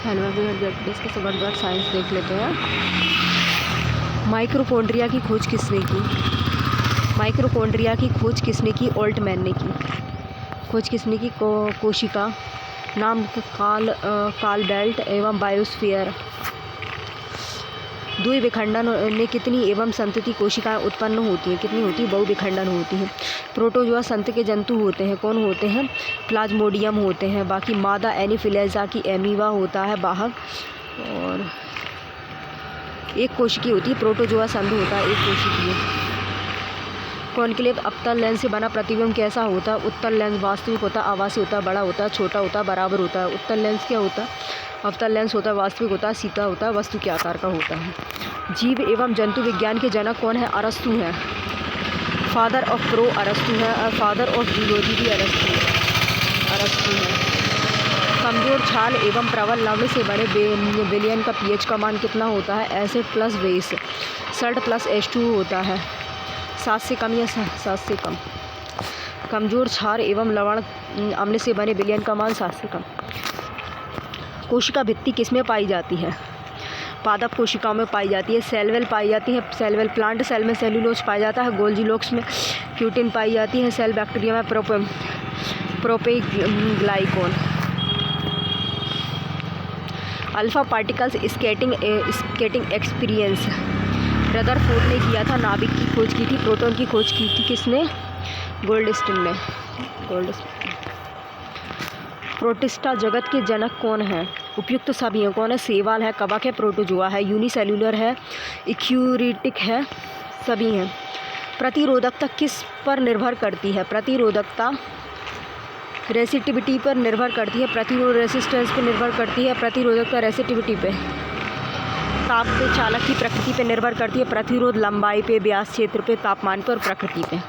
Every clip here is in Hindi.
हेलो एवरीवन, इसके सबक साइंस देख लेते हैं। माइक्रोकॉन्ड्रिया की खोज किसने की? माइक्रोकॉन्ड्रिया की खोज किसने की? ऑल्टमैन ने की। खोज किसने की? कोशिका। नाम कार्ल बेल्ट एवं बायोस्फीयर। द्विविखंडन ने कितनी एवं संतति कोशिकाएं उत्पन्न होती हैं? कितनी होती है? बहुविखंडन होती हैं। प्रोटोजोआ संत के जंतु होते हैं। कौन होते हैं? प्लाज्मोडियम होते हैं। बाकी मादा एनीफिलेजा की एमीवा होता है वाहक, और एक कोशिकी होती है। प्रोटोजोआ संत होता है एक कोशिकीय। कॉन्केव अवतल लेंस से बना प्रतिबिंब कैसा होता है? उत्तल लेंस वास्तविक होता है, आभासी होता है, बड़ा होता है, छोटा होता है, बराबर होता है। उत्तल लेंस क्या होता है? अवतल लेंस होता है, वास्तविक होता है, सीधा होता है, वस्तु के आकार का होता है। जीव एवं जंतु विज्ञान के जनक कौन है? अरस्तु हैं। फादर ऑफ प्रो अरस्तु है, और फादर ऑफ जूलॉजी भी अरस्तु है। कमजोर छाल एवं प्रबल लवण से बने विलयन का पीएच का मान कितना होता है? Acid plus base. Salt plus H2 होता है। 7 से कम या 7 से कम। कमजोर क्षार एवं लवण अम्ल से बने विलयन का मान 7 से कम। कोशिका भित्ति किसमें पाई जाती है? पादप कोशिकाओं में पाई जाती है। सेल वेल पाई जाती है। सेल वेल प्लांट सेल में सेल्यूलोज पाया जाता है। गोल्जी लोक्स में क्यूटिन पाई जाती है। सेल बैक्टीरिया में प्रोपेग्लाइकोन। Alpha particles scattering experience Rutherford ने किया था। नाभिक की खोज की थी। प्रोटॉन की खोज की थी किसने? गोल्डस्टीन ने। प्रोटिस्टा जगत के जनक कौन है? उपयुक्त सभी हैं। कौन है? सेवाल है, कवक है, प्रोटोजोआ है, यूनिसेल्युलर है, इक्यूरिटिक है, सभी हैं। प्रतिरोधकता किस पर निर्भर करती है? प्रतिरोधकता रेसिस्टिविटी पर निर्भर करती है। प्रतिरोध रेसिस्टेंस पर निर्भर करती है। प्रतिरोधकता रेसिस्टिविटी पे। ताप पे चालक की प्रकृति पे निर्भर करती है। प्रतिरोध लंबाई पे, व्यास क्षेत्र पे, तापमान पर, प्रकृति पे।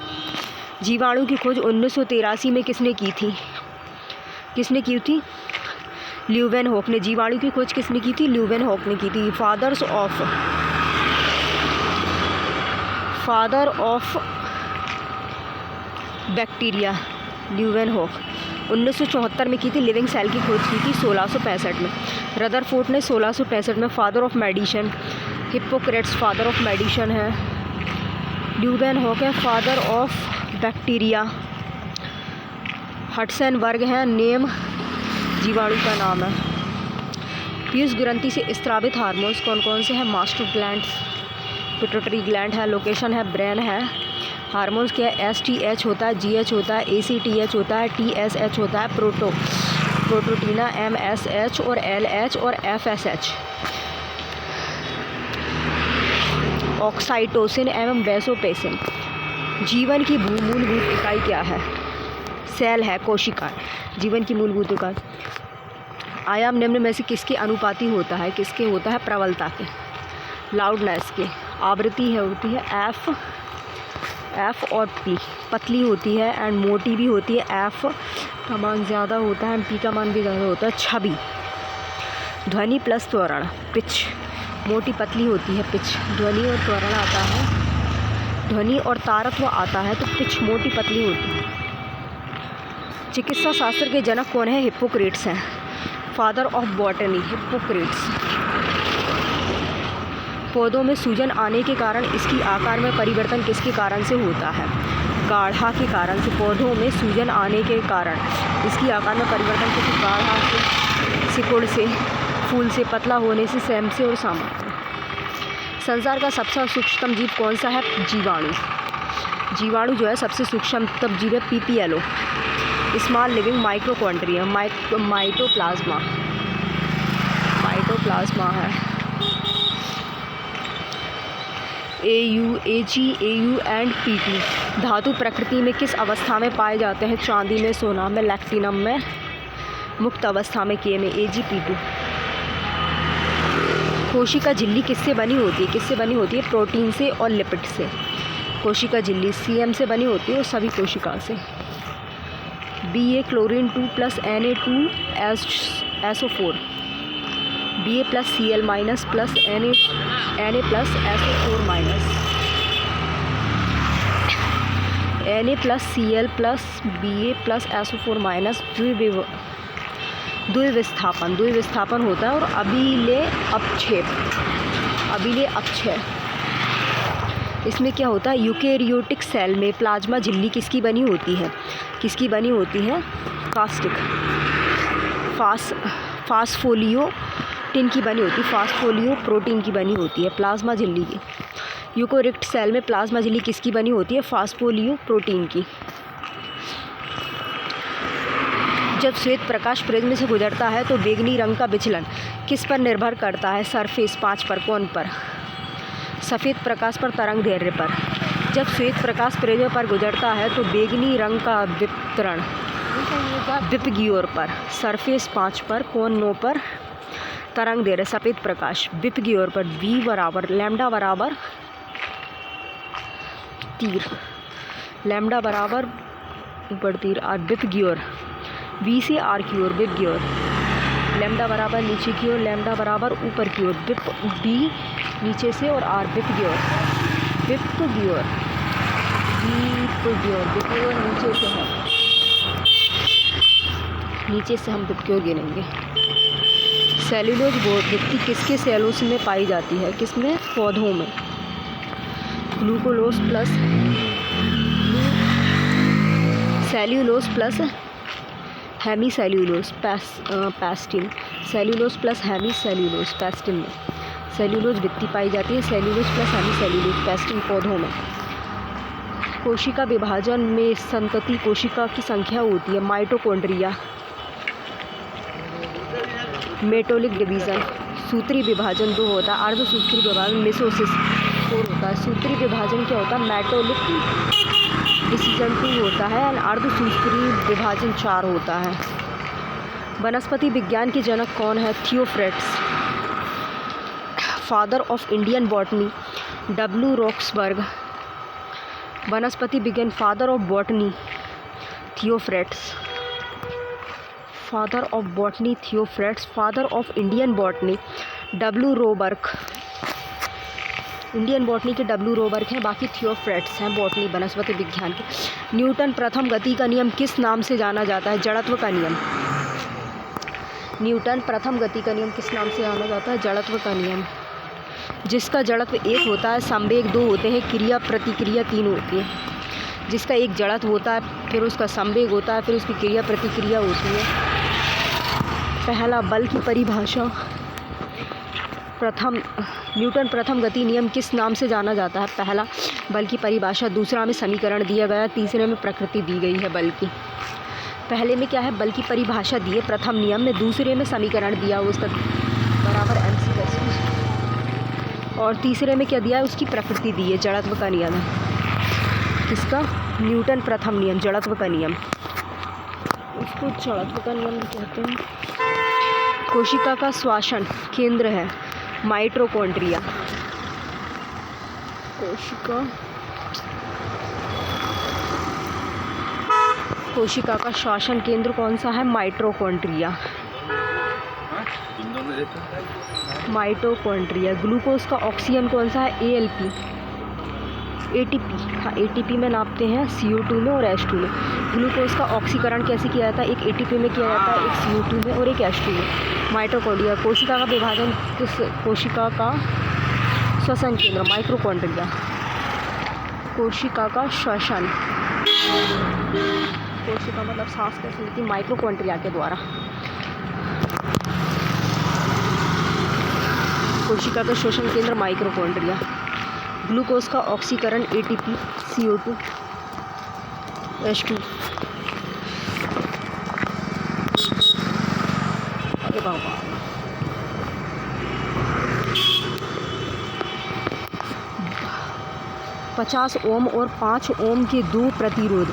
जीवाणु की खोज 1983 में किसने की थी? किसने की थी? ल्यूवेनहॉक ने। जीवाणु की खोज किसने की थी? ल्यूवेनहॉक ने की थी। फादर ऑफ बैक्टीरिया ल्यूवेनहॉक 1974 में की थी। लिविंग सेल की खोज की थी 1665 में। रदरफोर्ड ने 1665 में। Father of medicine Hippocrates father of medicine है। ल्यूवेनहॉक है फादर ऑफ बैक्टीरिया। हडसन वर्ग है नेम जीवाणु का नाम है। पीयूष ग्रंथि से स्रावित हार्मोन्स कौन कौन से हैं? मास्टर ग्लैंड्स, पिट्यूटरी ग्लैंड है, लोकेशन है, ब्रेन है। हार्मोन्स क्या है? STH होता है, GH होता है, ACTH होता है, TSH होता है, प्रोटोटीना, MSH और LH और FSH। ऑक्साइटोसिन एवं वैसोपेसिन। जीवन की मूलभूत इकाई क्या है? सेल है, कोशिका। जीवन की मूलभूत इकाई। आयाम निम्न में से किसके अनुपाती होता है? किसके होता है? प्रबलता के, लाउडनेस के। आवृत्ति है होती है F और P। पतली होती है एंड मोटी भी होती है। F का मान ज़्यादा होता है एंड P का मान भी ज़्यादा होता है। छवि। ध्वनि प्लस त्वरण, पिच। मोटी पतली होती है पिच। ध्वनि और त्वरण आता है, ध्वनि और तारत्व आता है, तो पिच मोटी पतली होती है। चिकित्सा शास्त्र के जनक कौन है? हिप्पोक्रेट्स हैं। Father of botany Hippocrates. पौधों में सूजन आने के कारण इसकी आकार में परिवर्तन किसके कारण से होता है? गाढ़ा के कारण से। पौधों में सूजन आने के कारण इसकी आकार में परिवर्तन किसी गाढ़ा से, सिकुड़ से, फूल से, पतला होने से, सैम से और सामान्य। संसार का सबसे सूक्ष्म जीव कौन सा है? जीवाणु। जीवाणु जो है सबसे सूक्ष्म जीव है। PPLO स्मॉल लिविंग माइक्रोकॉन्ड्रिया। माइटोप्लाज्मा है। AG, AU and PT। धातु प्रकृति में किस अवस्था में पाए जाते हैं? चांदी में, सोना में, लैक्टिनम में, मुक्त अवस्था में, K में। AG, P2। कोशिका झिल्ली किससे बनी होती है? किससे बनी होती है? प्रोटीन से और लिपिड से। कोशिका झिल्ली CM से बनी होती है और सभी कोशिका से। BA chlorine 2 plus Na2SO4। BA plus Cl minus plus Na plus SO4 minus. Na plus Cl plus BA plus SO4 minus द्विविस्थापन होता है और अबिले अपक्षय। इसमें क्या होता है, यूकेरियोटिक सेल में प्लाज्मा झिल्ली किसकी बनी होती है, कास्टिक फास्फोलियोटिन की बनी होती है, फास्फोलियो प्रोटीन की बनी होती है प्लाज्मा झिल्ली की। यूकोरियोटिक सेल में प्लाज्मा झिल्ली किसकी बनी होती है, फास्फोलियो प्रोटीन की। जब श्वेत प्रकाश प्रिज्म से गुजरता है तो बैंगनी रंग का विचलन किस पर निर्भर करता है, सरफेस 5 पर, कौन पर, सफ़ेद प्रकाश पर, तरंग दैर्ध्य पर। जब श्वेत प्रकाश प्रिज्म पर गुजरता है तो बैंगनी रंग का वितरण विपग्योर पर, सरफेस 5 पर, कोण 9 पर, तरंग दैर्ध्य सफ़ेद प्रकाश विपग्योर पर। V बराबर लैम्डा बराबर तीर, लैम्डा बराबर ऊपर तीर और विपग्योर V से R की ओर, विपग्योर लैम्डा बराबर नीचे की ओर, लैम्डा बराबर ऊपर की ओर, विप B नीचे से और R विपग्योर विपग्योर नीचे से है, नीचे से हम विपग्योर गिनेंगे। सेल्यूलोज भित्ति किसके सेलोस में पाई जाती है, किसमें, पौधों में। ग्लूकोलोज plus cellulose plus hemicellulose pectin, cellulose plus hemicellulose pectin में सेल्यूलोज भित्ति पाई जाती है, सेल्यूलोज प्लस हेमीसेल्यूलोज पैस्टिन पौधों में। कोशिका विभाजन में संतति कोशिका की संख्या होती है, माइटोकॉन्ड्रिया। मेटोलिक डिवीज़न, सूत्री विभाजन 2 होता है, अर्धसूत्री विभाजन मेसोसिस 4 होता है। सूत्री विभाजन क्या होता है, मेटोलिक डिवीज़न 2 होता है और अर्धसूत्री विभाजन 4 होता है। वनस्पति विज्ञान के जनक कौन है, Theophrastus. Father of Indian botany, W Roxburgh. वनस्पति विज्ञान father of botany, Theophrastus. Father of botany Theophrastus, father of Indian botany W रोबर्ग। इंडियन बॉटनी के W रोबर्ग हैं, बाकी थियोफ्रेट्स हैं बॉटनी वनस्पति विज्ञान के। न्यूटन प्रथम गति का नियम किस नाम से जाना जाता है, जड़त्व का नियम। न्यूटन प्रथम गति का नियम किस नाम से जाना जाता है, जड़त्व का नियम। जिसका जड़त्व 1 होता है, संवेग 2 होते हैं, क्रिया प्रतिक्रिया 3 होती है। जिसका एक जड़त्व होता है, फिर उसका संवेग होता है, फिर उसकी क्रिया प्रतिक्रिया होती है। पहला बल की परिभाषा, न्यूटन प्रथम गति नियम किस नाम से जाना जाता है, पहला बल की परिभाषा, दूसरा में समीकरण दिया गया, तीसरे में प्रकृति दी गई है बल की। पहले में क्या है, बल की परिभाषा दी है प्रथम नियम में, दूसरे में समीकरण दिया उसका बराबर MC और तीसरे में क्या दिया है, उसकी प्रकृति दी है, जड़त्व का नियम है। किसका, न्यूटन प्रथम नियम, जड़त्व का नियम, उसको जड़त्व का नियम कहते हैं। कोशिका का श्वसन केंद्र है माइटोकॉन्ड्रिया। कोशिका का श्वसन केंद्र कौन सा है, माइटोकॉन्ड्रिया। माइटोकॉन्ड्रिया। ग्लूकोज का ऑक्सीजन कौन सा है, ALP ATP। हाँ, ATP में नापते हैं, CO2 में और H2 में। ग्लूकोज का ऑक्सीकरण कैसे किया जाता है, एक ATP में किया जाता है, एक CO2 में और एक H2 में। माइटोकॉन्ड्रिया। कोशिका का विभाजन किस, कोशिका का श्वसन केंद्र, माइटोकॉन्ड्रिया। कोशिका का श्वसन, कोशिका मतलब सांस कैसे लेती, माइटोकॉन्ड्रिया के द्वारा। कोशिका का श्वसन केंद्र माइटोकॉन्ड्रिया। ग्लूकोज का ऑक्सीकरण ATP CO2 H2। अरे बाबा, $50 ओम और 5 ओम के 2 प्रतिरोध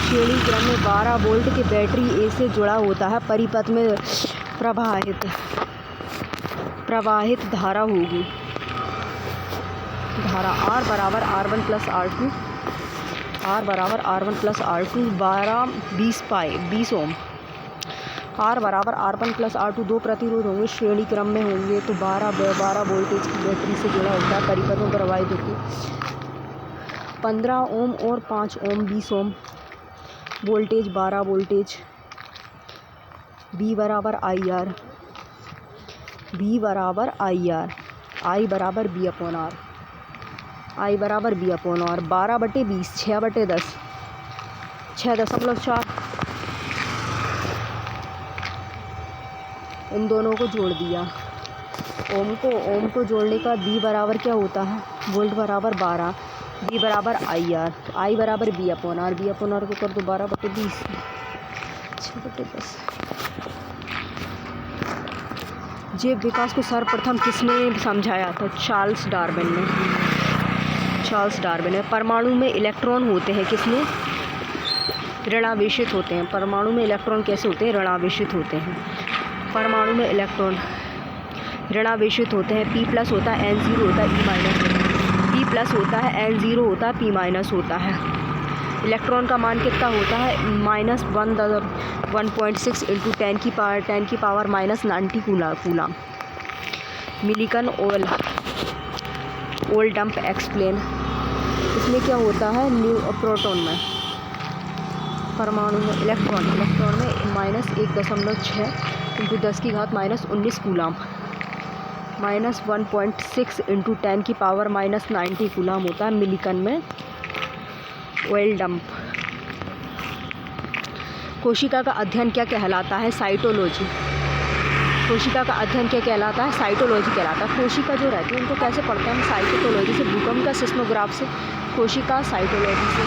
श्रेणी क्रम में 12 वोल्ट के बैटरी A से जुड़ा होता है। परिपथ में प्रवाहित धारा होगी, धारा R बराबर R1 प्लस R2, R बराबर R1 प्लस R2 20 ओम। R बराबर R1 प्लस R2 2 प्रतिरोध होंगे, श्रेणी क्रम में होंगे, तो 12 वोल्टेज की बैटरी से जुड़ा होता है, परिपथ में प्रवाहित होती है। 15 ओम और 5 ओम 20 ओम वोल्टेज, 12 वोल्टेज बी बराबर आई आर, बी बराबर आई आर, आई बराबर बी अपॉन आर, आई बराबर बी अपॉन आर। 12/20, 6/10, 6.4। इन दोनों को जोड़ दिया, ओम को जोड़ने का बी बराबर क्या होता है, वोल्ट बराबर 12, बी बराबर आई आर, आई बराबर B upon R, B upon R को कर दो 12/20, 6/10। जीव विकास को सर्वप्रथम किसने समझाया था? चार्ल्स डार्विन ने। चार्ल्स डार्विन ने। परमाणु में इलेक्ट्रॉन होते हैं किसमें? ऋणावेशित होते हैं। परमाणु में इलेक्ट्रॉन कैसे होते हैं? ऋणावेशित होते हैं। परमाणु में इलेक्ट्रॉन ऋणावेशित होते हैं। P प्लस होता है, N0 होता है, E माइनस होता है। P प्लस होता है, N0 होता है, P माइनस होता है। इलेक्ट्रॉन का मान कितना होता है? -1.6 इंटू 10 की पावर -90 कूलाम। मिलिकन ओल डंप एक्सप्लेन। इसमें क्या होता है? प्रोटॉन में, परमाणु में इलेक्ट्रॉन में -1.6 इंटू 10 की घात -19 कूलाम, -1.6 इंटू 10 की पावर -90 कूलाम होता है मिलिकन में ऑयल डंप। कोशिका का अध्ययन क्या कहलाता है? साइटोलॉजी। कोशिका का अध्ययन क्या कहलाता है? साइटोलॉजी कहलाता है। कोशिका जो रहती है उनको कैसे पढ़ते हैं हम? साइटोलॉजी से। भूकंप का सिस्मोग्राफ से। कोशिका साइटोलॉजी से।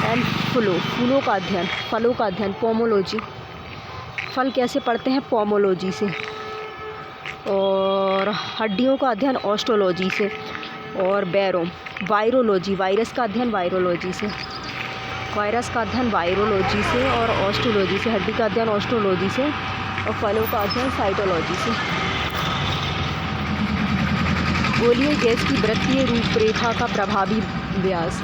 एंड फूलों का अध्ययन, फलों का अध्ययन पोमोलॉजी। फल कैसे पढ़ते हैं? पोमोलॉजी से। और हड्डियों का अध्ययन ऑस्टोलॉजी से। और वायरोलॉजी, वायरस का अध्ययन वायरोलॉजी से। वायरस का अध्ययन वायरोलॉजी से और ऑस्टोलॉजी से। हड्डी का अध्ययन ऑस्टोलॉजी से और फलों का अध्ययन साइटोलॉजी से। गोलीय गैस की वृत्तीय रूपरेखा का प्रभावी व्यास।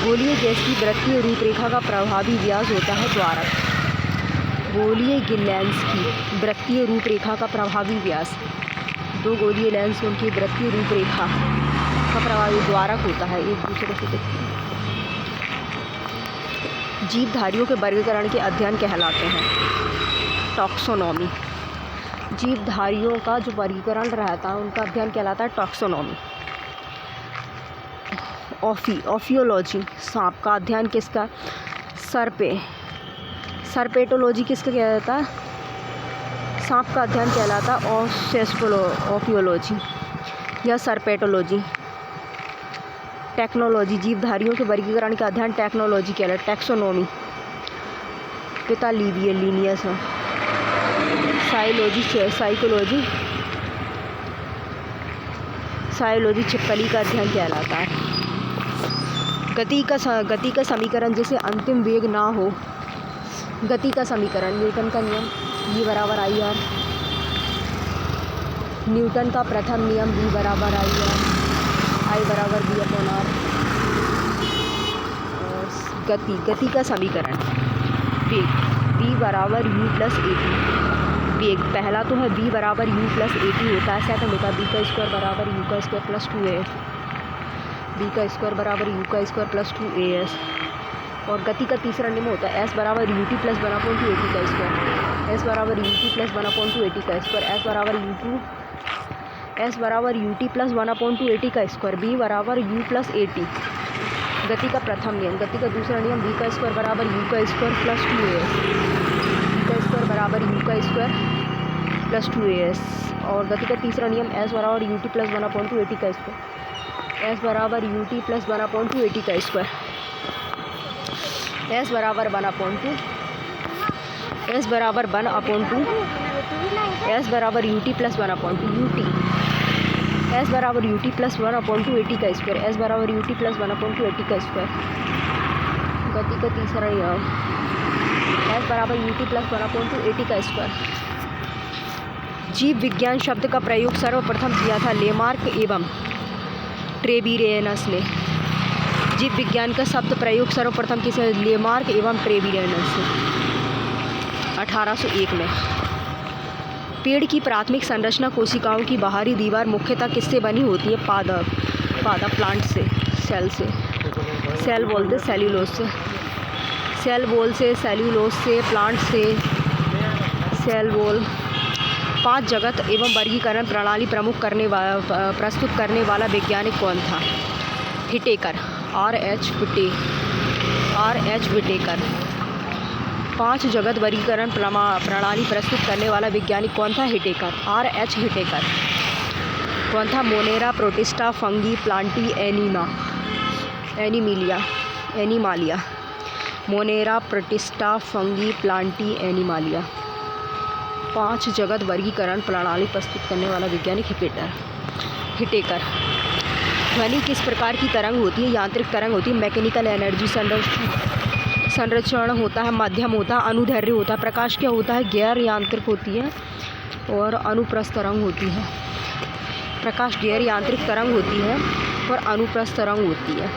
गोलीय गैस की वृत्तीय रूपरेखा का प्रभावी व्यास होता है द्वारक। गोलीय लेंस की वृत्तीय रूपरेखा का प्रभावी व्यास, दो गोलीय लेंस उनकी वृत्तीय रूपरेखा का प्रभावी द्वारक होता है एक दूसरे से देखते हैं। जीवधारियों के वर्गीकरण के अध्ययन कहलाते हैं टॉक्सोनॉमी। जीवधारियों का जो वर्गीकरण रहता है उनका अध्ययन कहलाता है टॉक्सोनॉमी। ऑफियोलॉजी, सांप का अध्ययन किसका? सर्पेटोलॉजी किसका कहलाता है? सांप का अध्ययन कहलाता है ऑफियोलॉजी या सर्पेटोलॉजी। टेक्नोलॉजी, जीवधारियों के वर्गीकरण का अध्ययन टेक्नोलॉजी कहलाता है, टैक्सोनॉमी। पिता लिनियस है। साइकोलॉजी छिपकली का अध्ययन कहलाता है। गति का समीकरण जिसे अंतिम वेग ना हो, गति का समीकरण न्यूटन का नियम E बराबर आई आर। न्यूटन का प्रथम नियम V बराबर आई आर, आई बराबर B अपॉन आर। गति का समीकरण वेग V बराबर U प्लस AT। वेग पहला तो है V बराबर U प्लस AT होता है। सेकंड होता है B का स्क्वायर बराबर U का स्क्वायर प्लस 2AS। B का स्क्वायर बराबर U का स्क्वायर प्लस 2AS। और गति का तीसरा नियम होता है S बराबर UT प्लस 1/2AT का स्क्वायर। S बराबर UT प्लस 1/2AT का स्क्वायर। S बराबर UT प्लस 1/2AT का स्क्वायर। B बराबर U प्लस AT। गति का प्रथम नियम। गति का दूसरा नियम B का स्क्वायर बराबर U का स्क्वायर प्लस 2AS। B का स्क्वायर बराबर U का स्क्वायर प्लस 2AS। और गति का तीसरा नियम S बराबर UT प्लस 1/2AT का स्क्वायर। S बराबर UT प्लस 1/2AT का स्क्वायर। S बराबर 1/2। S बराबर 1/2। S बराबर UT प्लस 1/2 UT। S बराबर UT प्लस 1/2AT का स्क्वायर। S बराबर UT प्लस 1/2AT का स्क्वायर। गति का तीसरा नियम S बराबर UT प्लस 1/2AT का स्क्वायर। जीव विज्ञान शब्द का प्रयोग सर्वप्रथम किया था लेमार्क एवं ट्रेविरेनस ने। जीव विज्ञान का शब्द प्रयोग सर्वप्रथम किसे? लेमार्क एवं ट्रेविरेनस ने 1801 में। पेड़ की प्राथमिक संरचना कोशिकाओं की बाहरी दीवार मुख्यतः किससे बनी होती है? पादप प्लांट से, सेल से। सेल बोलते सेल्यूलोज से। सेल वॉल से, सेल्यूलोज से, प्लांट से, सेल वॉल। 5 जगत एवं वर्गीकरण प्रणाली प्रस्तुत करने वाला वैज्ञानिक कौन था? Whittaker, R.H. व्हिटेकर। 5 जगत वर्गीकरण प्रणाली प्रस्तुत करने वाला वैज्ञानिक कौन था? Whittaker, R.H. व्हिटेकर। कौन था? Monera, protista, fungi, Plantae, Animalia. Monera, protista, fungi, Plantae, Animalia. 5 जगत वर्गीकरण प्रणाली प्रस्तुत करने वाला वैज्ञानिक व्हिटेकर। ध्वनि किस प्रकार की तरंग होती है? यांत्रिक तरंग होती है। मैकेनिकल एनर्जी संरक्षण होता है, माध्यम होता है, अनुदैर्ध्य होता है। प्रकाश क्या होता है? गैर यांत्रिक होती है और अनुप्रस्थ तरंग होती है। प्रकाश गैर यांत्रिक तरंग होती है और अनुप्रस्थ तरंग होती है।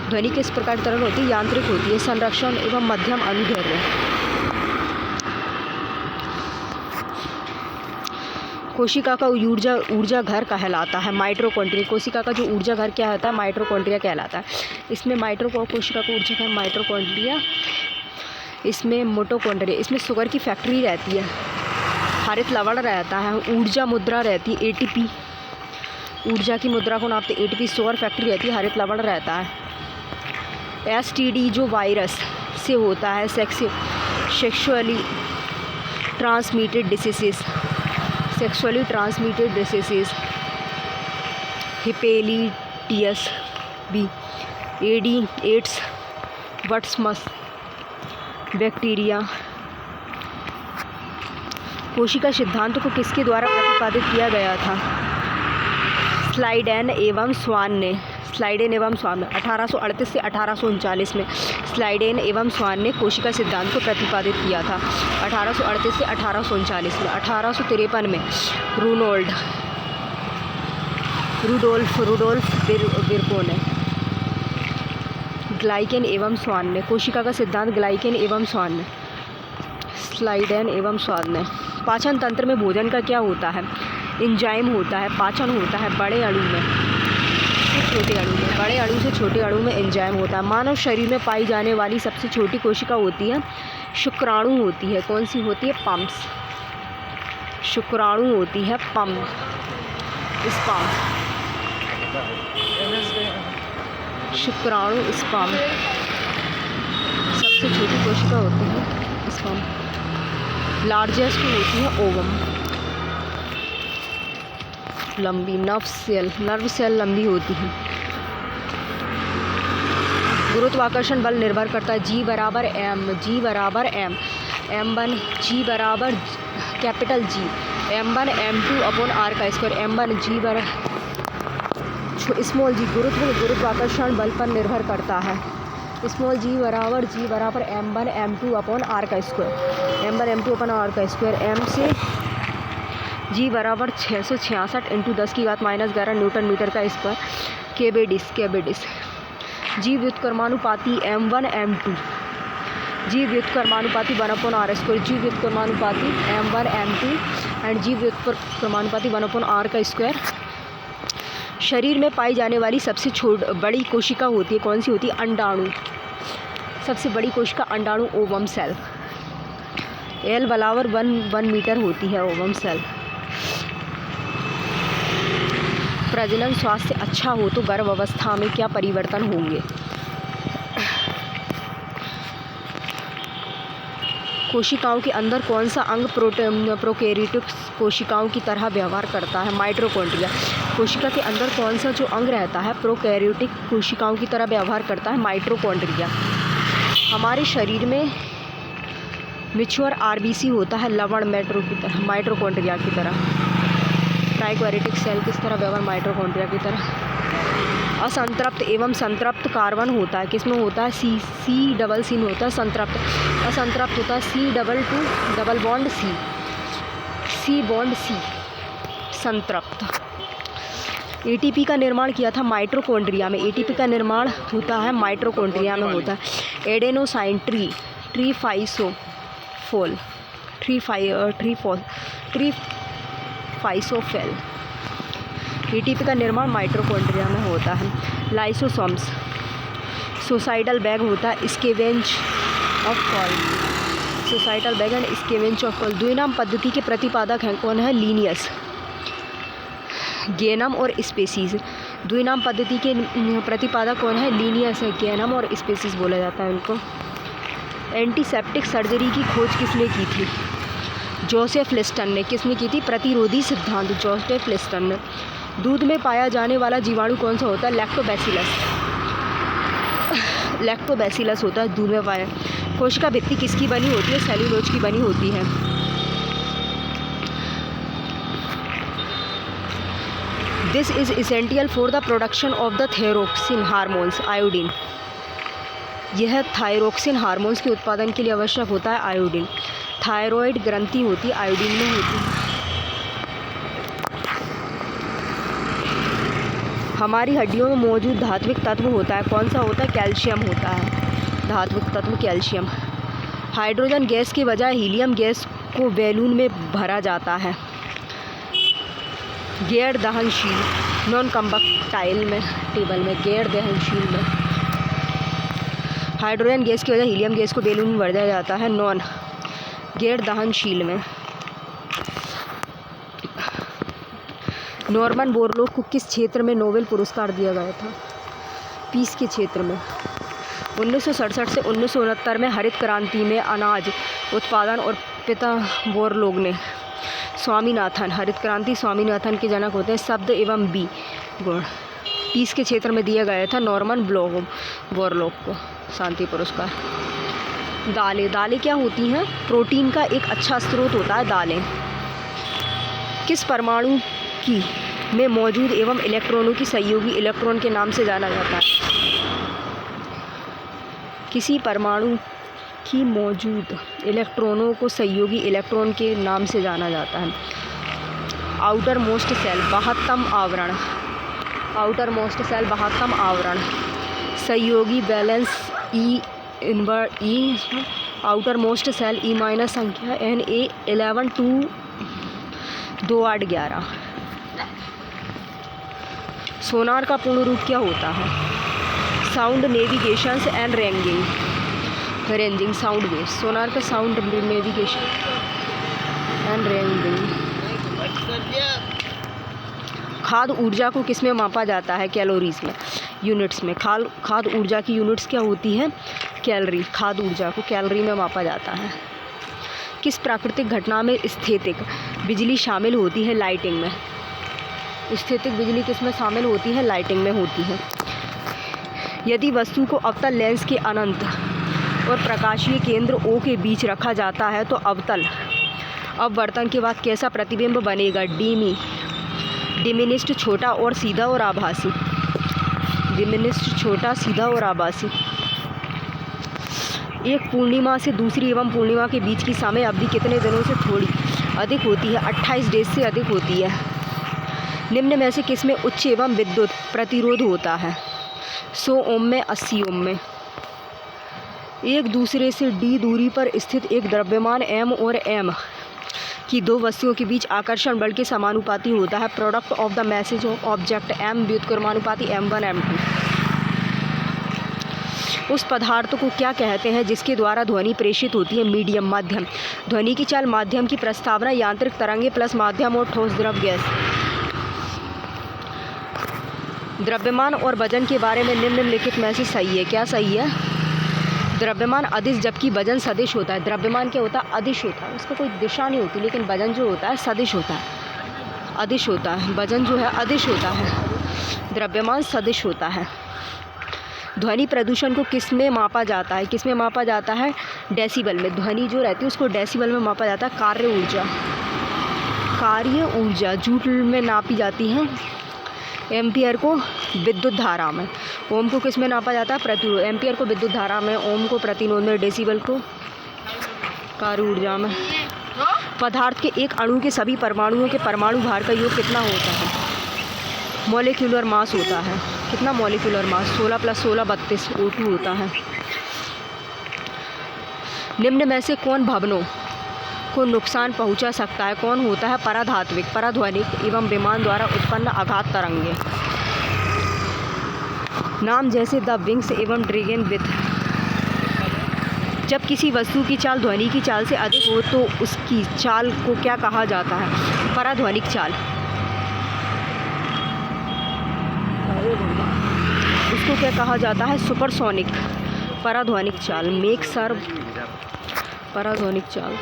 ध्वनि किस प्रकार की तरंग होती है? यांत्रिक होती है। संरक्षण एवं मध्यम अनुदैर्ध्य। कोशिका का ऊर्जा घर कहलाता है माइटोकॉन्ड्रिया। कोशिका का जो ऊर्जा घर क्या होता है? माइटोकॉन्ड्रिया कहलाता है। इसमें कोशिका का ऊर्जा घर माइटोकॉन्ड्रिया, इसमें मिटोकॉन्ड्रिया। इसमें शुगर की फैक्ट्री रहती है, हरित लवण रहता है, ऊर्जा मुद्रा रहती है, ATP, ऊर्जा की मुद्रा को नापते ATP, शुगर फैक्ट्री रहती है, हरित लवण रहता है। STD जो वायरस से होता है, sexually transmitted disease, hepatitis B, AIDS, वट्समस बैक्टीरिया। कोशिका सिद्धांत को किसके द्वारा प्रतिपादित किया गया था? स्लाइडेन एवं स्वान ने 1838 से 1839 में स्लाइडेन एवं स्वान ने कोशिका सिद्धांत को प्रतिपादित किया था। 1838 से 1839 में। 1853 में रुडोल्फ विर्को ने ग्लाइकेन एवं स्वान ने कोशिका का सिद्धांत ग्लाइकेन एवं स्वान ने स्लाइडेन एवं स्वान ने। पाचन तंत्र में भोजन का क्या होता है? एंजाइम होता है। पाचन होता है बड़े अणु में, छोटे अणु में। बड़े अणु से छोटे अणु में एंजाइम होता है। मानव शरीर में पाई जाने वाली सबसे छोटी कोशिका होती है शुक्राणु होती है। कौन सी होती है? पम्प्स। शुक्राणु होती है पम्प, स्पर्म। शुक्राणु स्पर्म सबसे छोटी कोशिका होती है स्पर्म। लार्जेस्ट होती है ओवम। लंबी नर्व सेल लंबी होती है। गुरुत्वाकर्षण बल निर्भर करता है G बराबर M, M1 G बराबर capital G, M1 M2 upon R का स्क्वायर। M1 G बराबर स्मॉल g गुरुत्वाकर्षण बल पर निर्भर करता है। स्मॉल g बराबर M1 M2 अपॉन R का square, M1 M2 upon R का स्क्वायर। M से g बराबर 666 इंटू 10⁻11 न्यूटन मीटर का स्क्वायर। केबेडिस जी व्युत्क्रमानुपाती M1 M2, जी व्युत्क्रमानुपाती 1/r स्क्वायर, जी व्युत्क्रमानुपाती M1 M2 एंड जी व्युत्क्रमानुपाती 1/r का स्क्वायर। शरीर में पाई जाने वाली सबसे बड़ी कोशिका होती है, कौन सी होती है? अंडाणु। सबसे बड़ी कोशिका अंडाणु, ओवम सेल। L बराबर 1 मीटर होती है ओवम सेल। प्रजनन स्वास्थ्य अच्छा हो तो गर्भ अवस्था में क्या परिवर्तन होंगे? कोशिकाओं के अंदर कौन सा अंग प्रोकैरियोटिक कोशिकाओं की तरह व्यवहार करता है? माइटोकॉन्ड्रिया। कोशिका के अंदर कौन सा जो अंग रहता है प्रोकैरियोटिक कोशिकाओं की तरह व्यवहार करता है? माइटोकॉन्ड्रिया। हमारे शरीर में मैच्योर RBC होता है लवण मेट्रो की तरह, माइटोकॉन्ड्रिया की तरह। ट्राइक्वारेटिक सेल किस तरह व्यवहार? माइटोकॉन्ड्रिया की तरह। असंतृप्त एवं संतृप्त कार्बन होता है, किसमें होता है? C में होता है संतृप्त। असंतृप्त होता है C संतृप्त। ATP का निर्माण किया था माइटोकॉन्ड्रिया में। ATP का निर्माण होता है माइटोकॉन्ड्रिया में होता है। एडेनोसाइन ट्रीफाइसोफेल। ATP का निर्माण माइटोकॉन्ड्रिया में होता है। लाइसोसोम्स सुसाइडल बैग होता है scavenger of cell, suicidal bag and scavenger of cell. द्विनाम पद्धति के प्रतिपादक हैं कौन है? लीनियस, गेनम और स्पेसीज। द्विनाम पद्धति के प्रतिपादक कौन है? लीनियस है, गेनम और स्पेसीज बोला जाता है उनको। एंटीसेप्टिक सर्जरी की खोज किसने की थी? जोसेफ लिस्टन ने। किसने की थी? प्रतिरोधी सिद्धांत, जोसेफ लिस्टन ने। दूध में पाया जाने वाला जीवाणु कौन सा होता है? लैक्टोबैसिलस, लैक्टोबैसिलस होता है दूध में पाया। कोशिका भित्ति किसकी बनी होती है? सेल्यूलोज की बनी होती है। This is essential for the production of the thyroxine hormones, iodine. यह थायरोक्सिन हार्मोन्स के उत्पादन के लिए आवश्यक होता है आयोडीन। थायरॉयड ग्रंथि होती है आयोडीन में होती है। हमारी हड्डियों में मौजूद धात्विक तत्व होता है कौन सा होता है? कैल्शियम होता है, धात्विक तत्व कैल्शियम। हाइड्रोजन गैस के बजाय हीलियम गैस को बैलून में भरा जाता है। गैर दहनशील, नॉन कंबक्टाइल में टेबल में, गैर दहनशील में हाइड्रोजन गैस की वजह हीलियम गैस को बैलून में भर जाता है, नॉन गैर दहनशील में। नॉर्मन बोरलॉग को किस क्षेत्र में नोबेल पुरस्कार दिया गया था? पीस के क्षेत्र में। 1967 से 1969 में हरित क्रांति में अनाज उत्पादन और पिता बोरलॉग ने। स्वामीनाथन, हरित क्रांति स्वामीनाथन के जनक होते हैं। शब्द एवं बी गुण पीस के क्षेत्र में दिया गया था नॉर्मन बोरलॉग को शांति पुरस्कार। दालें, दालें क्या होती हैं? प्रोटीन का एक अच्छा स्रोत होता है दालें। किस परमाणु की में मौजूद एवं इलेक्ट्रॉनों की सहयोगी इलेक्ट्रॉन के नाम से जाना जाता है? किसी परमाणु की मौजूद इलेक्ट्रॉनों को सहयोगी इलेक्ट्रॉन के नाम से जाना जाता है। आउटर मोस्ट सेल, बाह्यतम आवरण, आउटर मोस्ट सेल बाह्यतम आवरण। सहयोगी बैलेंस ई इनवर्ट ई, outer most cell E minus संख्या Na11 2 2 8 11। सोनार का पूर्ण रूप क्या होता है? Sound navigation and ranging sound wave. Sonar का साउंड नेविगेशन एंड रेंजिंग। खाद्य ऊर्जा को किस में मापा जाता है? कैलोरीज में, यूनिट्स में। खाद्य ऊर्जा की यूनिट्स क्या होती हैं? कैलोरी। खाद्य ऊर्जा को कैलोरी में मापा जाता है। किस प्राकृतिक घटना में स्थैतिक बिजली शामिल होती है? लाइटिंग में। स्थैतिक बिजली किस में शामिल होती है? लाइटिंग में होती है। यदि वस्तु को अवतल लेंस के अनंत और प्रकाशीय केंद्र O के बीच रखा जाता है तो अवतल अपवर्तन के बाद कैसा प्रतिबिंब बनेगा? डिमिनिश्ड, छोटा और सीधा और आभासी। डिमिनिश्ड, छोटा, सीधा और आभासी। एक पूर्णिमा से दूसरी एवं पूर्णिमा के बीच की समय अवधि कितने दिनों से थोड़ी अधिक होती है? 28 डेज से अधिक होती है। निम्न में से किस में उच्च एवं विद्युत प्रतिरोध होता है? 100 ओम में, 80 ओम में। एक दूसरे से d दूरी पर स्थित एक द्रव्यमान m और m की दो वस्तुओं के बीच आकर्षण बल के समानुपाती होता है। Product of the message of object m व्युत्क्रमानुपाती m1 m2। उस पदार्थ को क्या कहते हैं जिसके द्वारा ध्वनि प्रेषित होती है? मीडियम, माध्यम। ध्वनि की चाल, माध्यम की प्रस्तावना, यांत्रिक तरंगे प्लस माध्यम और ठोस द्रव गैस। द्रव्यमान और वजन के बारे में निम्नलिखित में से सही है? क्या सही है? द्रव्यमान अदिश जबकि वजन सदिश होता है। द्रव्यमान क्या होता है? अदिश होता है, उसको कोई दिशा नहीं होती, लेकिन वजन जो होता है सदिश होता है, अदिश होता है। वजन जो है अदिश होता है, द्रव्यमान सदिश होता है। ध्वनि प्रदूषण को किस में मापा जाता है? किस में मापा जाता है? डेसिबल में। ध्वनि जो रहती है उसको डेसिबल में मापा जाता है। कार्य ऊर्जा जूल में नापी जाती है। एम्पियर को विद्युत धारा में। ओम को किस में नापा जाता है? प्रतिरोध। एम्पियर को विद्युत धारा में, ओम को प्रतिरोध में, डेसिबल को कार्य ऊर्जा में। पदार्थ के एक अणु के सभी परमाणुओं के परमाणु भार का योग कितना होता है? मॉलिक्यूलर मास होता है। कितना मॉलिक्यूलर मास? 16 + 16 32 O2 होता है। निम्न में से कौन भवनों को नुकसान पहुंचा सकता है? कौन होता है? पराध्वनिक एवं विमान द्वारा उत्पन्न आघात तरंगे। नाम जैसे द विंग्स एवं ड्रैगन विथ। जब किसी वस्तु की चाल ध्वनि की चाल से अधिक हो तो उसकी चाल को क्या कहा जाता है? पराध्वनिक चाल। उसको क्या कहा जाता है? सुपरसोनिक। पराध्वनिक चाल। मेक सर्व पराध्वनिक चाल।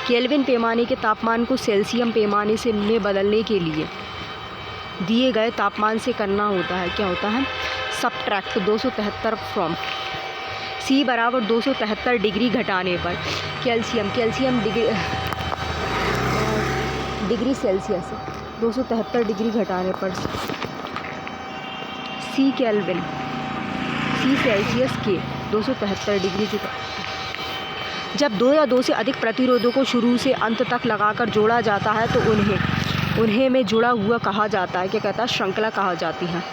केल्विन पैमाने के तापमान को सेल्सियम पैमाने से में बदलने के लिए दिए गए तापमान से करना होता है, क्या होता है? Subtract 273 from. सी बराबर 273 डिग्री घटाने पर कैल्शियम डिग्री सेल्सियस 273 डिग्री घटाने पर सी केल्विन सी सेल्सियस के 273 डिग्री से। जब 2 या 2 से अधिक प्रतिरोधों को शुरू से अंत तक लगाकर जोड़ा जाता है तो उन्हें में जुड़ा हुआ कहा जाता है, क्या कहता है? श्रृंखला कहा जाती है।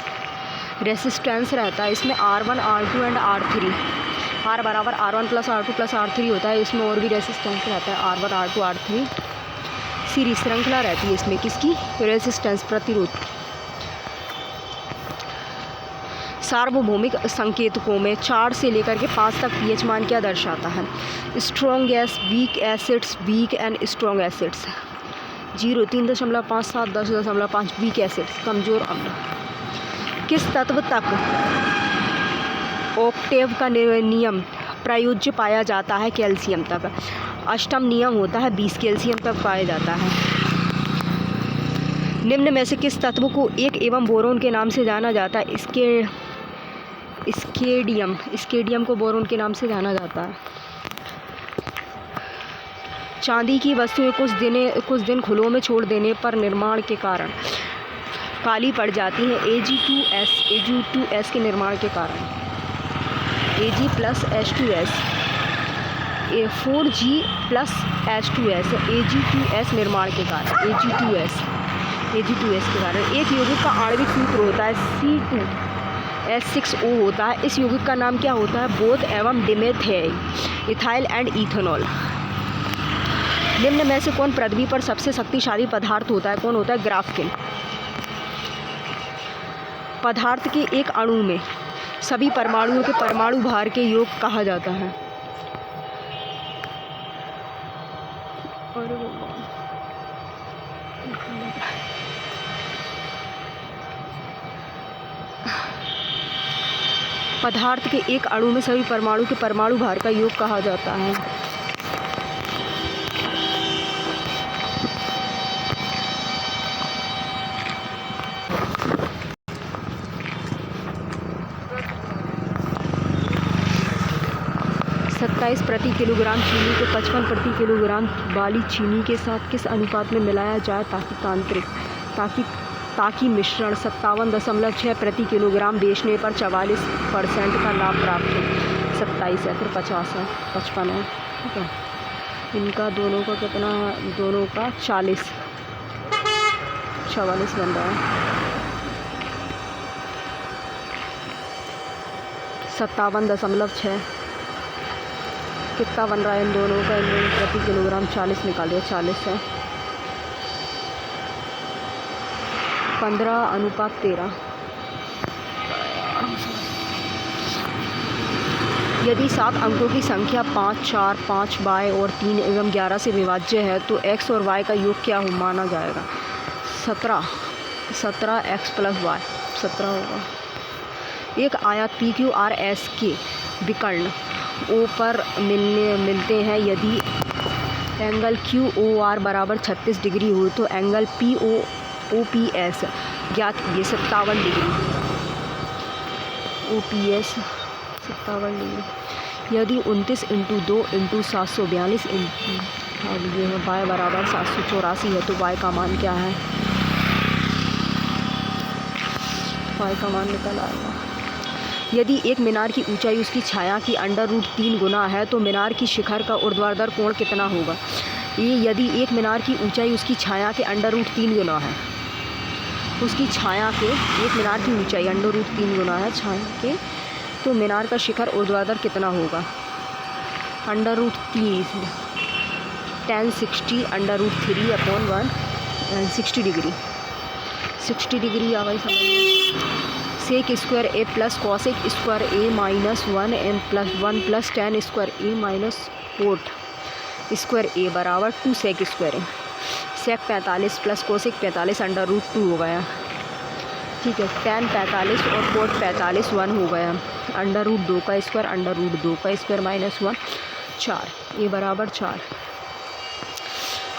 रेसिस्टेंस रहता है इसमें R1 R2 and R3। R बराबर R1 + R2 + R3 होता है। इसमें और भी रेसिस्टेंस रहता है R1 R2 R3। सीरीज श्रृंखला रहती है इसमें किसकी? रेसिस्टेंस, प्रतिरोध। सार्वभौमिक संकेतकों में 4 से लेकर के 5 तक pH मान क्या दर्शाता है? Strong gas, weak acids, weak and strong acids. 0, 3.5, 7, 10.5 weak acids, कमज़ोर अम्ल। किस तत्व तक ऑक्टेव का नियम प्रयोज्य पाया जाता है? कैल्शियम तक। अष्टम नियम होता है 20 कैल्शियम तक पाया जाता है। निम्न में से किस तत्व को एक एवं बोरोन के नाम से जाना जाता है? स्केडियम को बोरोन के नाम से जाना जाता है। चांदी की वस्तुएं कुछ दिन खुलों में छोड़ देने पर निर्माण के कारण काली पड़ जाती हैं। Ag2S के निर्माण के कारण। Ag + H2S 4G+H2S Ag2S निर्माण के कारण। Ag2S के कारण। एक यौगिक का आणविक सूत्र होता है C2H6O होता है। इस यौगिक का नाम क्या होता है? बोथ एवं डिमेथाइल इथाइल एंड इथेनॉल। निम्न में से कौन पृथ्वी पर सबसे शक्तिशाली पदार्थ होता है? कौन होता है? ग्राफिन। पदार्थ के एक अणु में सभी परमाणुओं के परमाणु भार के योग कहा जाता है। पदार्थ के एक अणु में सभी परमाणु के परमाणु भार का योग कहा जाता है। प्रति किलोग्राम चीनी को 55 प्रति किलोग्राम वाली चीनी के साथ किस अनुपात में मिलाया जाए ताकि मिश्रण 57.6 प्रति किलोग्राम बेचने पर 44% का लाभ प्राप्त हो? 27 है, फिर 50 है, 55 है, ठीक है। इनका दोनों का कितना है? दोनों का 44 बन रहा है। 57.6 कितना बन रहा है इन दोनों का? प्रति किलोग्राम 40 निकालिए, 40 है। 15:13। यदि 7 अंकों की संख्या 5, 4, 5 y और 3 एवं 11 से विभाज्य है तो x और y का योग क्या माना जाएगा? 17 x + y 17 होगा। एक आयत PQRS के विकर्ण O पर मिलते हैं। यदि एंगल QOR बराबर 36 डिग्री हो तो एंगल OPS ज्ञात कीजिए। 57 डिग्री। OPS 57 degree. यदि 29 × 2 × 742 ये है y बराबर 784 है तो y का मान क्या है? y का मान निकल आएगा। यदि एक मीनार की ऊंचाई उसकी छाया की √3 गुना है तो मीनार की शिखर का ऊर्ध्वाधर कोण कितना होगा? यदि एक मीनार की ऊंचाई उसकी छाया के √3 गुना है, उसकी छाया के एक मीनार की ऊंचाई √3 गुना है छाया के, तो मीनार का शिखर ऊर्ध्वाधर कितना होगा? √3 1060 √3/1 60 डिग्री। 60 डिग्री आ गई समझ में? Sec square A plus cosec square A minus 1 n plus 1 plus tan square A minus 4 square A बराबर 2 sec square A. Sec 45 plus cosec 45 under root 2 हो गया, ठीक है। टेन 45 और कोट 45 1 हो गया, अंडर रूट 2 का स्क्वायर अंडर रूट 2 का स्क्वायर माइनस 1 4 ए बराबर 4।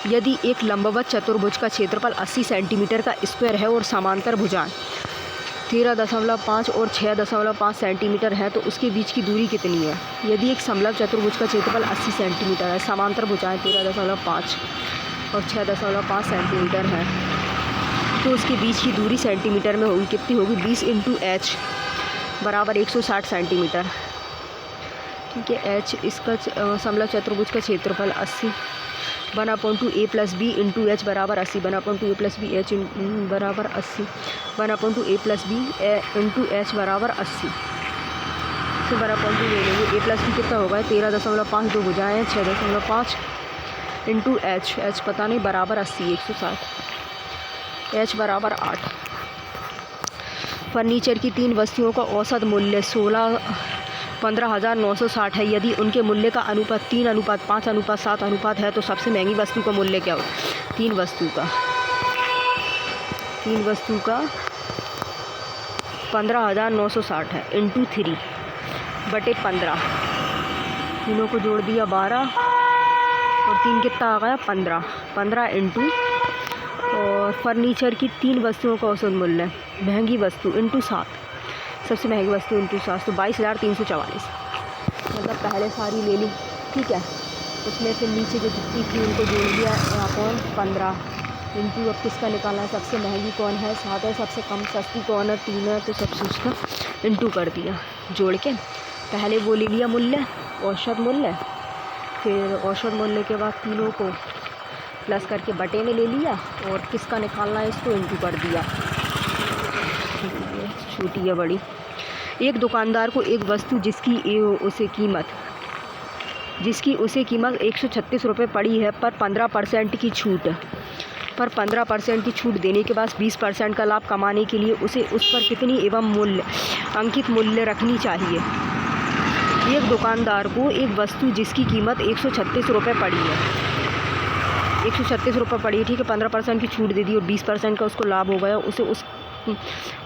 यदि एक लंबवत चतुर्भुज का क्षेत्रफल 80 सेंटीमीटर का स्क्वायर है और समांतर भुजाएं 13.5 और 6.5 सेंटीमीटर है तो उसके बीच की दूरी कितनी है। यदि एक समलंब चतुर्भुज का क्षेत्रफल 80 सेंटीमीटर है, समांतर भुजाएं 13.5 और 6.5 सेंटीमीटर है तो उसके बीच की दूरी सेंटीमीटर में होगी, कितनी होगी 20 इंटू एच बराबर 160 सेंटीमीटर, ठीक है। एच इसका समलंब चतुर्भुज का क्षेत्रफल 80 1/2 ए प्लस बी इंटू एच बराबर 80 1/2 ए प्लस बी एच बराबर 80 1/2 ए प्लस बी इंटू एच बराबर 80 से 1/2 ले लेंगे। ए प्लस बी कितना होगा 13.5 दो भुजाएं हैं 6.5 इंटू एच, एच पता नहीं बराबर 80 160 एच बराबर 8। फर्नीचर की 3 वस्तुओं का औसत मूल्य 15,960 है। यदि उनके मूल्य का अनुपात 3:5:7 है तो सबसे महंगी वस्तु का मूल्य क्या हो। 3 वस्तु का 15,960 है इंटू 3/15, तीनों को जोड़ दिया 12 और 3 कितना आ गया 15 इंटू, और फर्नीचर की 3 वस्तुओं का औसत मूल्य महंगी वस्तु इंटू 7, सबसे महंगी वस्तु इंटू 7 तो 22,344, मतलब पहले सारी ले ली, ठीक है। उसमें फिर नीचे जो जितनी थी उनको जोड़ दिया यहाँ कौन 15 इंटू, अब किसका निकालना है सबसे महंगी कौन है 7 है, सबसे कम सस्ती कौन है 3 है, तो सबसे उसका इंटू कर दिया जोड़ के। पहले वो ले लिया मूल्य औसत मूल्य, फिर औसत मूल्य के बाद तीनों को प्लस करके बटे में ले लिया और किसका निकालना है इसको इंटू कर दिया, छोटी या बड़ी। एक दुकानदार को एक वस्तु जिसकी उसे कीमत 136 रुपये पड़ी है पर 15% की छूट देने के बाद 20% का लाभ कमाने के लिए उसे उस पर कितनी एवं अंकित मूल्य रखनी चाहिए। एक दुकानदार को एक वस्तु जिसकी कीमत 136 रुपये पड़ी है, 136 रुपये पड़ी है, ठीक है। 15% की छूट दे दी और 20% का उसको लाभ हो गया,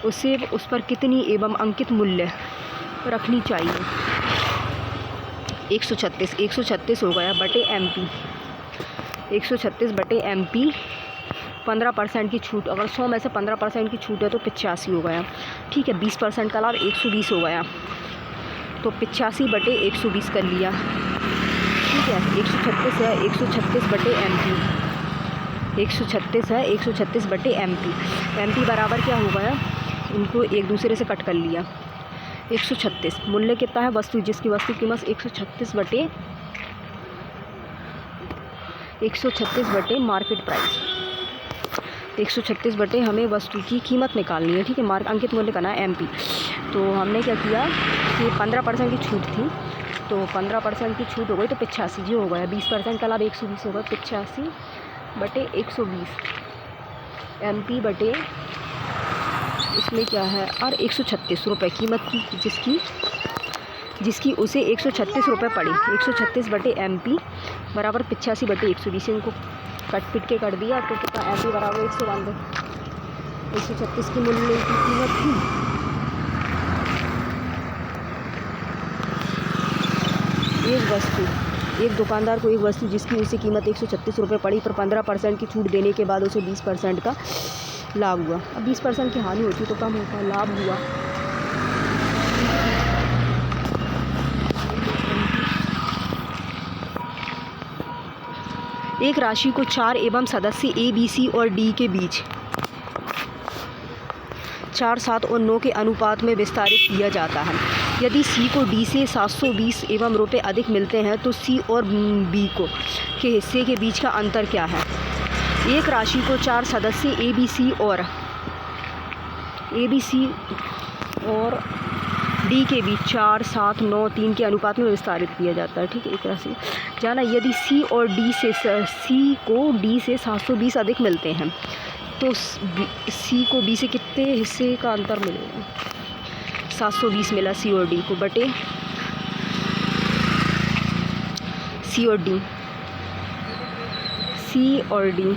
उसे उस पर कितनी एवं अंकित मूल्य रखनी चाहिए। 136 हो गया बटे MP, 136 बटे MP 15% की छूट, अगर 100 में से 15% की छूट है तो 85 हो गया, ठीक है। 20% का लाभ 120 हो गया तो 85 बटे 120 कर लिया, ठीक है। 136 है 136 बटे MP, 136 है 136 बटे MP बराबर क्या हो गया, इनको एक दूसरे से कट कर लिया। 136 मूल्य कितना है वस्तु जिसकी वस्तु कीमत 136 बटे मार्केट प्राइस, 136 बटे हमें वस्तु की कीमत निकालनी है, ठीक है। अंकित मूल्य करना है MP। तो हमने क्या किया कि 15% की छूट थी तो 15% की छूट हो गई तो 85 जी हो गया, 20% का लाभ 120 होगा, 85 बटे 120 MP बटे इसमें क्या है और 136 रुपये कीमत की जिसकी उसे 136 रुपये पड़ी, 136 बटे MP बराबर 85 बटे 120, इनको कट पिट के कर दिया तो कितना MP बराबर 136 की मूल्य की कीमत थी, एक दुकानदार को एक वस्तु जिसकी उसे कीमत 136 रुपये पड़ी पर 15% की छूट देने के बाद उसे 20% का लाभ हुआ। अब 20% की हानि होती तो कम होता, लाभ हुआ एक राशि को 4 एवं सदस्य A, B, C और D के बीच 4, 7 और 9 के अनुपात में विस्तारित किया जाता है। यदि C को D से 720 एवं रुपये अधिक मिलते हैं तो C और B के हिस्से के बीच का अंतर क्या है। एक राशि को 4 सदस्य A, B, C और D के बीच 4, 7, 9, 3 के अनुपात में विस्तारित किया जाता है, ठीक है। एक राशि जाना यदि C को D से 720 अधिक मिलते हैं तो C को B से कितने हिस्से का अंतर मिलेगा, 720 मिला सी और डी को बटे सी और डी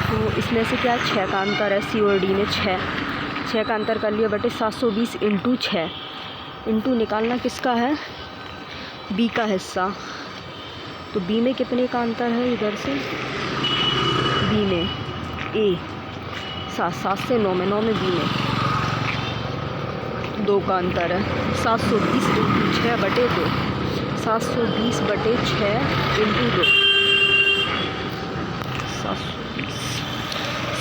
तो इसमें से क्या 6 का अंतर है, सी और डी में 6 का अंतर कर लिया बटे 720 इंटू 6 इंटू निकालना किसका है, बी का हिस्सा। तो बी में कितने का अंतर है, इधर से बी में ए 7 से 9 में बी में 2 का अंतर है। 720 इंटू 6 बटे 2, 720 बटे 6 इंटू 2, 720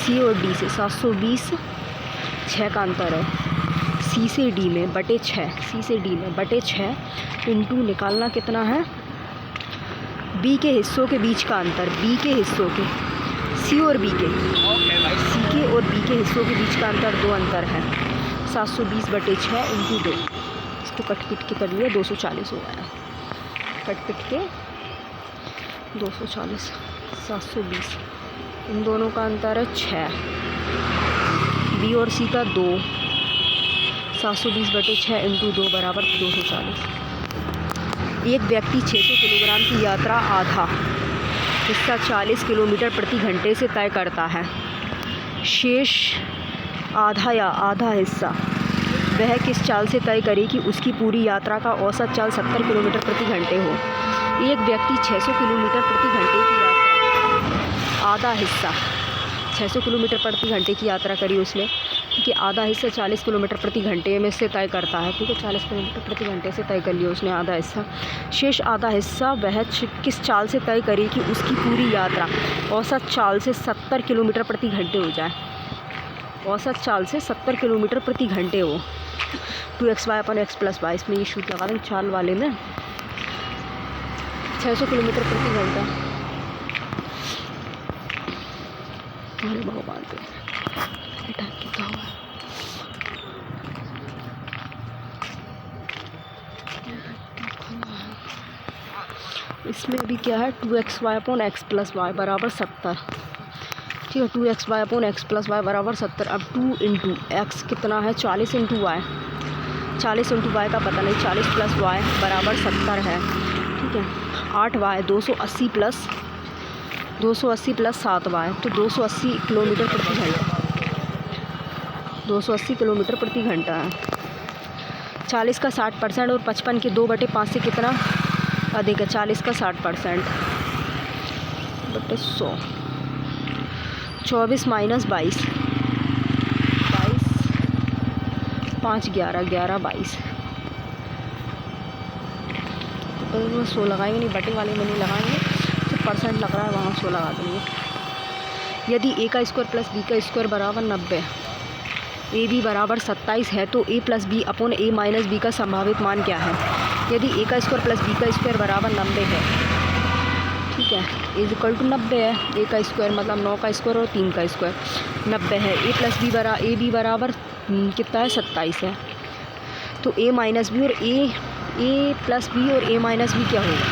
सी और डी से 720 6 का अंतर है, सी से डी में बटे 6 इंटू निकालना कितना है, बी के हिस्सों के बीच का अंतर, बी के हिस्सों के सी और बी के सी के और बी के हिस्सों के बीच का अंतर 2 अंतर है। 720 बटे 6 इंटू 2, इसको कट पिट के कर लिया 240 हो गया, कट पिट के 240 720 इन दोनों का अंतर है 6, बी और सी का 2, 720 बटे 6 इंटू 2 बराबर 240। एक व्यक्ति 600 किलोग्राम की यात्रा आधा हिस्सा 40 किलोमीटर प्रति घंटे से तय करता है। शेष आधा हिस्सा वह किस चाल से तय करे कि उसकी पूरी यात्रा का औसत चाल 70 किलोमीटर प्रति घंटे हो। एक व्यक्ति 600 किलोमीटर प्रति घंटे की यात्रा आधा हिस्सा 600 किलोमीटर प्रति घंटे की यात्रा करी उसने, कि आधा हिस्सा 40 किलोमीटर प्रति घंटे में से तय करता है, ठीक है, 40 किलोमीटर प्रति घंटे से तय कर लिया उसने आधा हिस्सा। शेष आधा हिस्सा वह किस चाल से तय करे कि उसकी पूरी यात्रा औसत चाल से 70 किलोमीटर प्रति घंटे हो जाए, औसत चाल से 70 किलोमीटर प्रति घंटे हो। 2xy अपन x + y, इसमें ये शूट लगा दें चाल वाले में 600 किलोमीटर प्रति घंटा। भगवान पे क्या हुआ, इसमें अभी क्या है 2xy / x + y बराबर 70, ठीक है, 2xy / x + y बराबर 70। अब 2 इंटू एक्स कितना है 40 इंटू वाई, 40 इंटू वाई का पता नहीं, 40 + y बराबर 70 है, ठीक है। 8y 280 + 7y तो 280 किलोमीटर प्रति घंटा, 280 किलोमीटर प्रति घंटा है। 40 का 60% और 55 के 2/5 से कितना अधिक है, 40 का 60% बटे 100, 24 - 22 22 5 11 11 22 तो में 100 लगाएंगे नहीं, बटे वाले में नहीं लगाएंगे, सिर्फ परसेंट लग रहा है वहाँ 100 लगा देंगे। यदि a का स्क्वायर प्लस b का स्क्वायर बराबर 90, ए बी बराबर 27 है तो a + b / a - b का संभावित मान क्या है। यदि a का स्क्वायर प्लस b का स्क्वायर बराबर 90 है, ठीक है, = 90 है, a का स्क्वायर मतलब 9 का स्क्वायर और 3 का स्क्वायर 90 है, a b बराबर कितना है 27 है, तो a - b और a + b और a - b क्या होगा,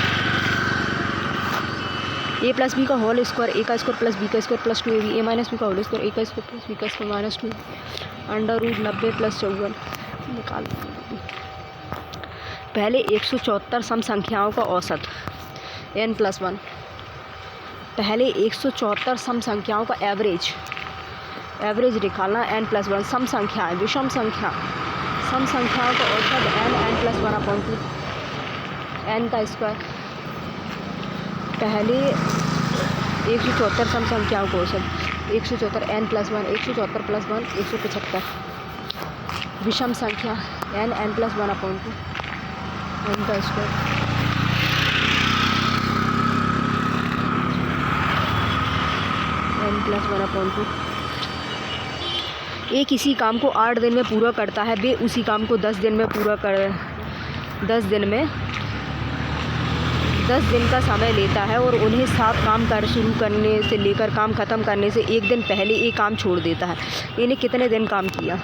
a + b का होल स्क्वायर, a का स्क्वायर प्लस b का square plus 2ab, a - b का होल स्क्वायर, a का स्क्वायर प्लस b का स्क्वायर -2 √90 + 54 निकाल। पहले 174 सम संख्याओं का औसत n+1, पहले 174 सम संख्याओं का एवरेज निकालना n+1। सम संख्याएँ विषम संख्याओं का औसत n+1/2 n का स्क्वायर। पहले 174 सम संख्याओं को औसत 174 n+1, 174 + 1 175। विषम संख्या n+1/2 n का स्क्वायर। n+1/2। एक किसी काम को 8 दिन में पूरा करता है, वे उसी काम को 10 दिन में पूरा कर 10 दिन का समय लेता है और उन्हें 7 काम शुरू करने से लेकर काम ख़त्म करने से एक दिन पहले एक काम छोड़ देता है। इन्हें कितने दिन काम किया।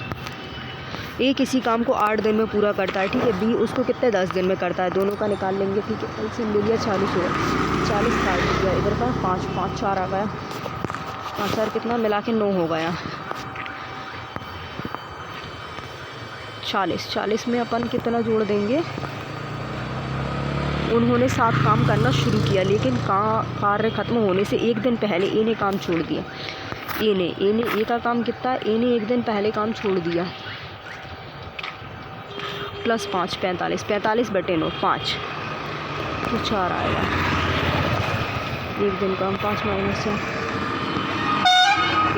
ए किसी काम को 8 दिन में पूरा करता है, ठीक है, बी उसको कितने 10 दिन में करता है, दोनों का निकाल लेंगे, ठीक है। एलसीएम ले लिया 40 हुआ, 40 काट दिया, इधर का 5 5 4 आ गया, 5 4 कितना मिला के 9 हो गया। 40 में अपन कितना जोड़ देंगे? उन्होंने 7 काम करना शुरू किया, लेकिन कार्य खत्म होने से एक दिन पहले ए ने काम छोड़ दिया। ए का काम कितना है? ए ने एक दिन पहले काम छोड़ दिया। प्लस 5 45/9 5 तो 4 आएगा। एक दिन काम 5 माइनस 4।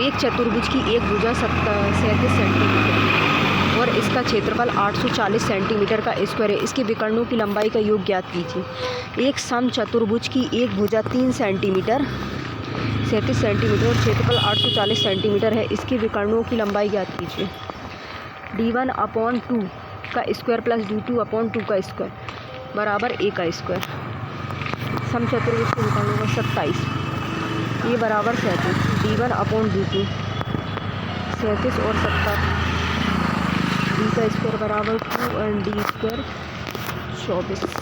एक चतुर्भुज की एक भुजा 37 सेंटीमीटर और इसका क्षेत्रफल 840 सेंटीमीटर का स्क्वायर है। इसके विकर्णों की लंबाई का योग ज्ञात कीजिए। एक सम चतुर्भुज की एक भुजा 3 सेंटीमीटर 37 सेंटीमीटर और क्षेत्रफल 840 सेंटीमीटर है। इसके विकर्णों की लंबाई ज्ञात कीजिए। d1/2 का स्क्वायर प्लस d2/2 का स्क्वायर बराबर a का स्क्वायर। सम चतुर्भुज के विकर्णों का 27 ये बराबर 37 d1/2 37 और 70 d का स्क्वायर बराबर 2 और d स्क्वायर 24।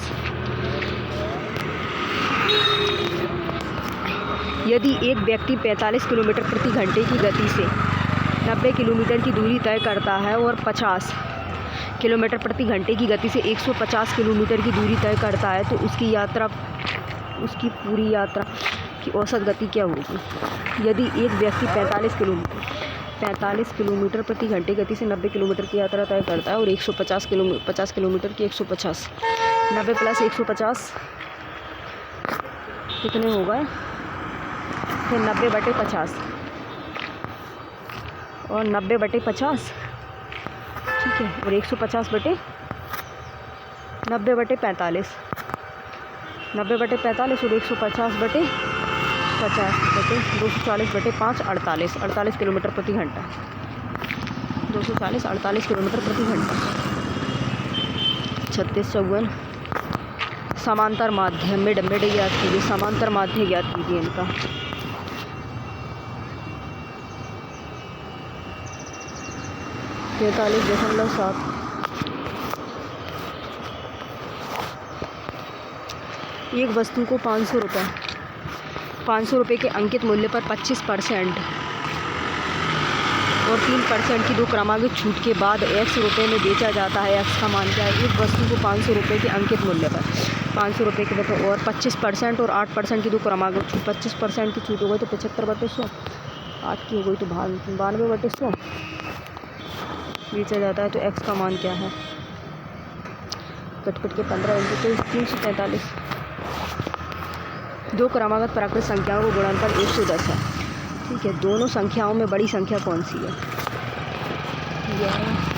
यदि एक व्यक्ति 45 किलोमीटर प्रति घंटे की गति से 90 किलोमीटर की दूरी तय करता है और 50 किलोमीटर प्रति घंटे की गति से 150 किलोमीटर की दूरी तय करता है, तो उसकी पूरी यात्रा की औसत गति क्या होगी? यदि एक व्यक्ति 45 किलोमीटर प्रति घंटे गति से 90 किलोमीटर की यात्रा तय करता है और 50 किलोमीटर की 150 90 प्लस 150 कितने होगा? फिर 90/50 और 90/50 ठीक है, और 150/90/45 90/45 और 150/50 240/5 48 किलोमीटर प्रति घंटा 240 किलोमीटर प्रति घंटा। 36 54 समांतर माध्य मिड ज्ञात कीजिए। समांतर माध्य ज्ञात कीजिए इनका। -43.7 एक वस्तु को 500 रुपये के अंकित मूल्य पर 25% और 3% की 2 क्रमागत छूट के बाद x रुपये में बेचा जाता है। x का मान क्या है? एक वस्तु को 500 रुपये के अंकित मूल्य पर 500 रुपये के बटे और 25% और 8% की 2 क्रमागत छूट। 25% की छूट हो गई तो 75/100, 8 की हो गई तो 92/100 बेचा जाता है। तो x का मान क्या है? कट के 15 × 345। 2 क्रमागत प्राकृत संख्याओं को गुणनफल 110 है। ठीक है, दोनों संख्याओं में बड़ी संख्या कौन सी है? 11